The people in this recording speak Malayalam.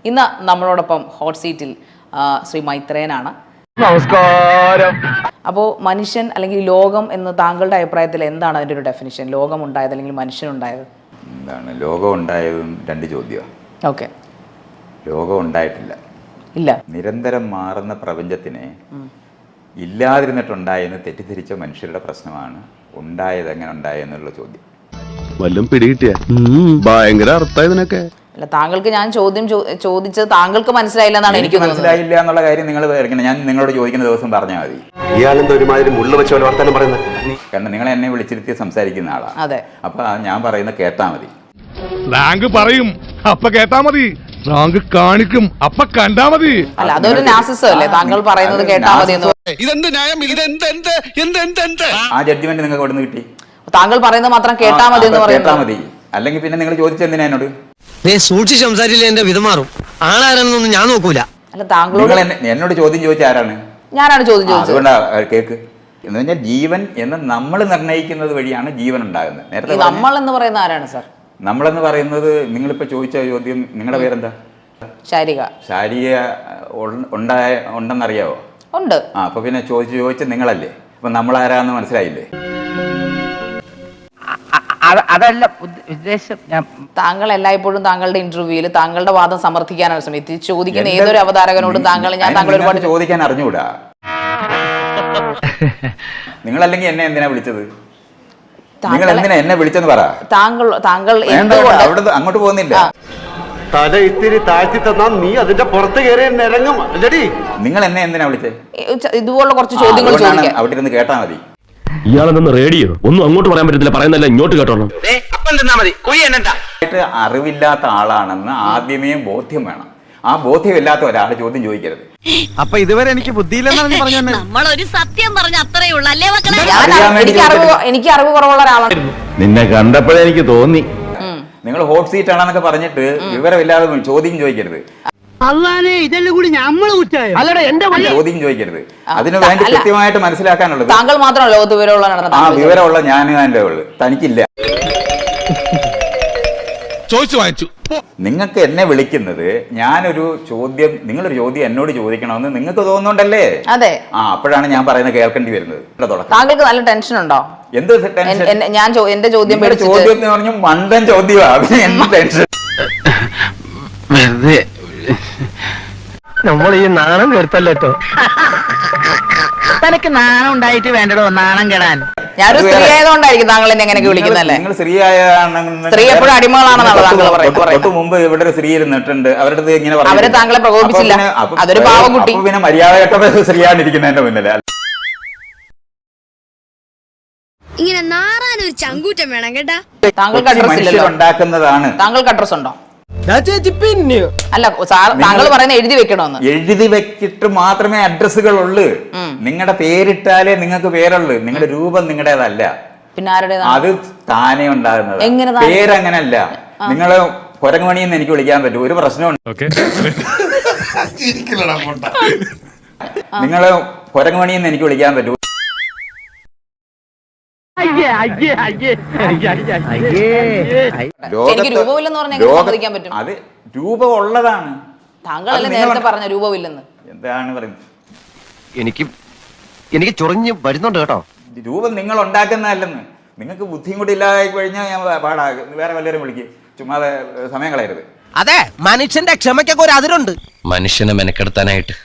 ഇന്ന് നമ്മളോടൊപ്പം ഹോട്ട് സീറ്റിൽ ശ്രീ മൈത്രേയനാണ്. നമസ്കാരം. അപ്പോൾ മനുഷ്യൻ അല്ലെങ്കിൽ ലോകം എന്ന് താങ്കളുടെ അഭിപ്രായത്തിൽ എന്താണ് അതിൻ്റെ ഒരു ഡെഫിനിഷൻ? ലോകം ഉണ്ടായത് അല്ലെങ്കിൽ മനുഷ്യനുണ്ടായത് എന്താണ്? ലോകം ഉണ്ടായതും രണ്ട് ചോദ്യമാണ്. ഓക്കെ. ലോകം ഉണ്ടായിട്ടില്ല. ഇല്ല. നിരന്തരം മാറുന്ന പ്രപഞ്ചത്തിനെ ഇല്ലാതിരുന്നിട്ടുണ്ടായെന്ന് തെറ്റിദ്ധരിച്ച മനുഷ്യരുടെ പ്രശ്നമാണ് ഉണ്ടായത് എങ്ങനെ ഉണ്ടായെന്നുള്ള ചോദ്യം. വല്ലതും പിടികിട്ടിയ ഭയങ്കര അർത്ഥമായതിനൊക്കെ. അല്ല, താങ്കൾക്ക് ഞാൻ ചോദിച്ചത് താങ്കൾക്ക് മനസ്സിലായില്ല എന്നാണ് എനിക്ക് മനസ്സിലായില്ല എന്നുള്ള കാര്യം നിങ്ങൾ വിചാരിക്കണം. ഞാൻ നിങ്ങളോട് ചോദിക്കുന്ന ദിവസം പറഞ്ഞാൽ മതി. ഇയാളെന്താ ഒരുമാതിരി മുള്ള വെച്ച പോലെ വർത്താനം പറയുന്നത്? കാരണം നിങ്ങൾ എന്നെ വിളിച്ചിരുത്തി സംസാരിക്കുന്ന ആളാണ്. അതെ. അപ്പൊ ഞാൻ പറയുന്നത് കേട്ടാ മതി. റാങ്ക് പറയും അപ്പൊ കേട്ടാ മതി, റാങ്ക് കാണിക്കും അപ്പൊ കണ്ടാ മതി. അല്ല, അതൊരു നാസിസം അല്ലേ? താങ്കൾ പറയുന്നത് കേട്ടാ മതി എന്ന്. ആ ജഡ്ജ്മെന്റ് നിങ്ങൾക്ക് എവിടെ നിന്ന് കിട്ടി? താങ്കൾ പറയുന്നത് മാത്രം കേട്ടാ മതി എന്ന് കേട്ടാ പറയുന്നത് മതി. അല്ലെങ്കിൽ പിന്നെ നിങ്ങൾ ചോദിച്ചെന്തിനാ എന്നോട്? സൂക്ഷിച്ച് സംസാരിച്ചില്ല എന്റെ വിധമാറും. ആളാരെന്നൊന്നും ഞാൻ നോക്കൂല. അല്ല, താങ്കളോട് നിങ്ങൾ എന്നോട് ചോദ്യം ചോദിച്ച ആരാണ്? ഞാനാണ് ചോദ്യം ചോദിച്ചത്. അതുകൊണ്ടാ കേക്ക് എന്ന് പറഞ്ഞാൽ ജീവൻ എന്ന് നമ്മൾ നിർണ്ണയിക്കുന്നത് വഴിയാണ് ജീവൻ ഉണ്ടാകുന്നത്. നേരത്തെ നമ്മൾ എന്ന് പറയുന്ന ആരാണ് സാർ? നമ്മളെന്ന് പറയുന്നത് നിങ്ങളിപ്പോ ചോദിച്ച ചോദ്യം, നിങ്ങളുടെ പേരെന്താ? ശാരിക. ശാരിക ഉണ്ടെന്നറിയാവോ? ഉണ്ട്. അപ്പൊ പിന്നെ ചോദിച്ച നിങ്ങളല്ലേ? അപ്പൊ നമ്മളാരാന്ന് മനസ്സിലായില്ലേ? അതല്ല ഉദ്ദേശം. താങ്കൾ എല്ലായ്പ്പോഴും താങ്കളുടെ ഇന്റർവ്യൂവിൽ താങ്കളുടെ വാദം സമർത്ഥിക്കാനാണ് ശ്രമിച്ചത്. ചോദിക്കുന്ന ഏതൊരു അവതാരകനോടും താങ്കൾ ഒരുപാട് ചോദിക്കാൻ അറിഞ്ഞുകൂടാ. നിങ്ങളല്ലെങ്കിൽ എന്നെ എന്തിനാ വിളിച്ചത്? നിങ്ങൾ എന്തിനാ എന്നെ വിളിച്ചെന്ന് പറ. താങ്കൾ അവിടെ അങ്ങോട്ട് പോകുന്നില്ല. തല ഇത്തിരി താഴ്ത്തി തന്നാ നീ അതിന്റെ പുറത്ത് കയറി നിരങ്ങും. നിങ്ങൾ എന്നെ എന്തിനാ വിളിച്ചത്? ഇതുപോലുള്ള കുറച്ച് ചോദ്യങ്ങൾ ചോദിക്കാം. അവിടെ ഇരുന്ന് കേട്ടാ മതി. ഇയാളെന്ന് റേഡിയോ ഒന്നും അങ്ങോട്ട് പറയാൻ പറ്റത്തില്ല, പറയുന്നല്ല ഇങ്ങോട്ട് കേട്ടോളാം. അറിവില്ലാത്ത ആളാണെന്ന് ആദ്യമേ ബോധ്യം വേണം. ആ ബോധ്യമില്ലാത്ത ഒരാൾ ചോദ്യം ചോദിക്കരുത്. അപ്പൊ ഇതുവരെ എനിക്ക് ബുദ്ധിയില്ലെന്നാണ് പറഞ്ഞു. നമ്മളൊരു സത്യം പറഞ്ഞ അത്രേ ഉള്ളൂ അല്ലേ മക്കളെ? എനിക്ക് അറിവ് കുറവുള്ള ഒരാളാണ്. നിന്നെ കണ്ടപ്പോഴേ എനിക്ക് തോന്നി. നിങ്ങൾ ഹോട്ട് സീറ്റ് ആണെന്നൊക്കെ പറഞ്ഞിട്ട് വിവരമില്ലാതെ ചോദ്യം ചോദിക്കരുത്. ഇതെല്ലാം കൂടി നമ്മള് ചോദ്യം ചോദിക്കരുത്. അതിനു വേണ്ടി കൃത്യമായിട്ട് മനസ്സിലാക്കാനുള്ളത് താങ്കൾ മാത്രമല്ല ലോകത്ത് വിവരമുള്ള. ആ വിവരമുള്ള ഞാൻ തന്നെ ഉള്ളു, തനിക്കില്ല. ചോദിച്ചു വാങ്ങിച്ചു. നിങ്ങൾക്ക് എന്നെ വിളിക്കുന്നത് ഞാനൊരു ചോദ്യം, നിങ്ങളൊരു ചോദ്യം എന്നോട് ചോദിക്കണമെന്ന് നിങ്ങൾക്ക് തോന്നുന്നുണ്ടല്ലേ? അതെ. അപ്പോഴാണ് ഞാൻ പറയുന്നത് കേൾക്കേണ്ടി വരുന്നത്. താങ്കൾക്ക് നല്ല ടെൻഷൻ ഉണ്ടോ? എന്ത് ടെൻഷൻ? ഞാൻ എന്റെ ചോദ്യം ചോദ്യം എന്ന് പറഞ്ഞു മണ്ടൻ ചോദ്യമാണ്. എന്ത് ടെൻഷൻ? വെറുതെ നമ്മൾ ഈ നാണം കേട്ടല്ലോ. തനക്ക് നാണം ഉണ്ടായിട്ട് വേണ്ടടോ നാണം കെടാൻ. ഞാനൊരു സ്ത്രീ ആയതുകൊണ്ടായിരിക്കും താങ്കൾ എന്നെ എങ്ങനെയൊക്കെ വിളിക്കുന്നല്ലേ? നിങ്ങൾ സ്ത്രീയായ സ്ത്രീ എപ്പോഴും അടിമകളാണെന്നാണ് താങ്കൾ പറയുന്നത്. തൊട്ട് മുമ്പ് ഇവിടെ ഒരു സ്ത്രീ ഇരുന്നിട്ടുണ്ട്, അവരുടെ അടുത്ത് ഇങ്ങനെ അവരെ താങ്കളെ പ്രകോപിപ്പിച്ചില്ല. അതൊരു പാവക്കുട്ടി. പിന്നെ മര്യാദ സ്ത്രീയാണിരിക്കുന്നതിന്റെ മുന്നിൽ. ഇങ്ങനെ നാറാനൊരു ചങ്കൂറ്റം വേണം കേട്ടാ. താങ്കൾക്ക് അഡ്രസ് ഇല്ലല്ലോ. ഉണ്ടാക്കുന്നതാണ്. താങ്കൾക്ക് അഡ്രസ് ഉണ്ടോ? അല്ല സാർ, താങ്കൾ പറയുന്നത് എഴുതി വെക്കണമെന്ന്. എഴുതി വെച്ചിട്ട് മാത്രമേ അഡ്രസ്സുകൾ ഉള്ളൂ. നിങ്ങളുടെ പേരിട്ടാലേ നിങ്ങൾക്ക് പേരുള്ളൂ. നിങ്ങളുടെ രൂപം നിങ്ങളുടേതല്ല. പിന്നെ ആരുടെ? അത് താനേ ഉണ്ടാകുന്നത്. പേരങ്ങനല്ല. നിങ്ങള് കൊരങ്ങമണിന്ന് എനിക്ക് വിളിക്കാൻ പറ്റും, ഒരു പ്രശ്നമുണ്ട്. നിങ്ങള് കൊരങ്ങമണിന്ന് എനിക്ക് വിളിക്കാൻ പറ്റും. എനിക്ക് രൂപമില്ലെന്ന് പറഞ്ഞാൽ സമ്മതിക്കാൻ പറ്റും. അത് രൂപം ഉള്ളതാണ്. താങ്കളല്ലേ നേരത്തെ പറഞ്ഞ രൂപമില്ലെന്ന്? എന്താണ് പറയുന്നത്? എനിക്ക് ചൊറിഞ്ഞ് വരുന്നുണ്ട് കേട്ടോ. രൂപം നിങ്ങൾ ഉണ്ടാക്കുന്നതല്ലെന്ന്. നിങ്ങൾക്ക് ബുദ്ധിയും കൂടി ഇല്ലാതായി കഴിഞ്ഞാൽ ഞാൻ പാടാ, വേറെ വല്ലവരും വിളിക്കും. ചുമ്മാതെ സമയം കളയരുത്. അതെ, മനുഷ്യന്റെ ക്ഷമയ്ക്കൊക്കെ ഒരു അതിരുണ്ട്. മനുഷ്യനെ മെനക്കെടുത്താനായിട്ട്